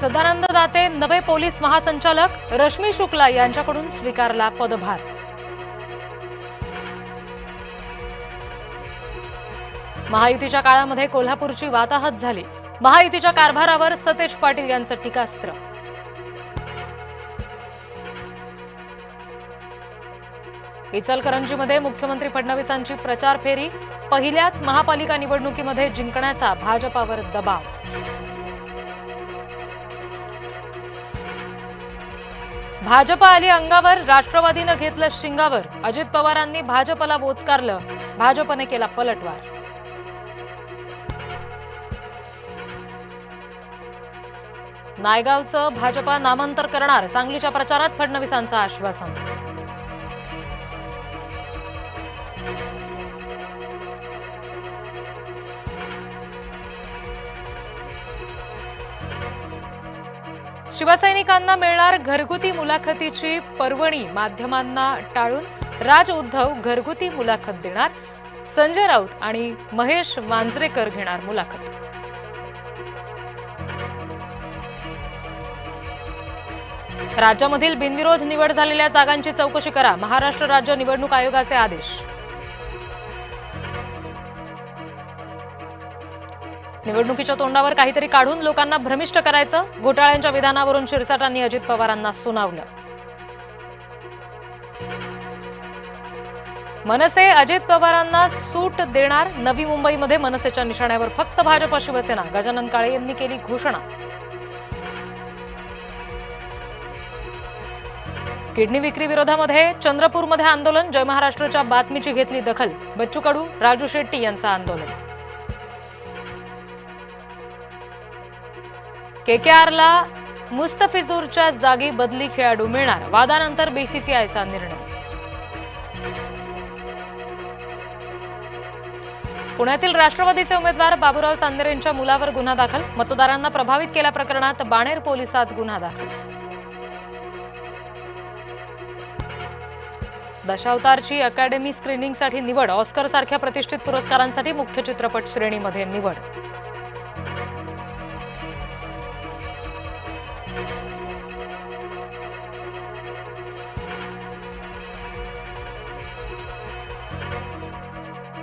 सदानंद दाते नवे पोलीस महासंचालक, रश्मी शुक्ला यांच्याकडून स्वीकारला पदभार। महायुतीच्या काळामध्ये कोल्हापूरची वाताहत झाली, महायुतीच्या कारभारावर सतेज पाटील यांचं टीकास्त्र। इचलकरंजीमध्ये मुख्यमंत्री फडणवीसांची प्रचार फेरी, पहिल्याच महापालिका निवडणुकीमध्ये जिंकण्याचा भाजपावर दबाव। भाजप आली अंगावर, राष्ट्रवादीनं घेतलं शिंगावर, अजित पवारांनी भाजपला बोचकारलं, भाजपने केला पलटवार। नायगावचं भाजपा नामांतर करणार, सांगलीच्या प्रचारात फडणवीसांचं आश्वासन। शिवसैनिकांना मिळणार घरगुती मुलाखतीची पर्वणी, माध्यमांना टाळून राज उद्धव घरगुती मुलाखत देणार, संजय राऊत आणि महेश मांजरेकर घेणार मुलाखत। राज्यामधील बिनविरोध निवड झालेल्या जागांची चौकशी करा, महाराष्ट्र राज्य निवडणूक आयोगाचे आदेश। निवडणुकीच्या तोंडावर काहीतरी काढून लोकांना भ्रमिष्ट करायचं, घोटाळ्यांच्या विधानावरून शिरसाटांनी अजित पवारांना सुनावलं। मनसे अजित पवारांना सूट देणार, नवी मुंबईमध्ये मनसेच्या निशाण्यावर फक्त भाजप शिवसेना, गजानन काळे यांनी केली घोषणा। किडनी विक्री विरोधामध्ये चंद्रपूरमध्ये आंदोलन, जय महाराष्ट्रच्या बातमीची घेतली दखल, बच्चू कडू, राजू शेट्टी यांचं आंदोलन। केकेआरला मुस्तफिझूरच्या जागी बदली खेळाडू मिळणार, वादानंतर बीसीसीआयचा निर्णय। पुण्यातील राष्ट्रवादीचे उमेदवार बाबूराव चांदेरेंच्या मुलावर गुन्हा दाखल, मतदारांना प्रभावित केल्या प्रकरणात बाणेर पोलिसात गुन्हा दाखल। दशावतारची अकॅडमी स्क्रीनिंगसाठी निवड, ऑस्कर सारख्या प्रतिष्ठित पुरस्कारांसाठी मुख्य चित्रपट श्रेणीमध्ये निवड।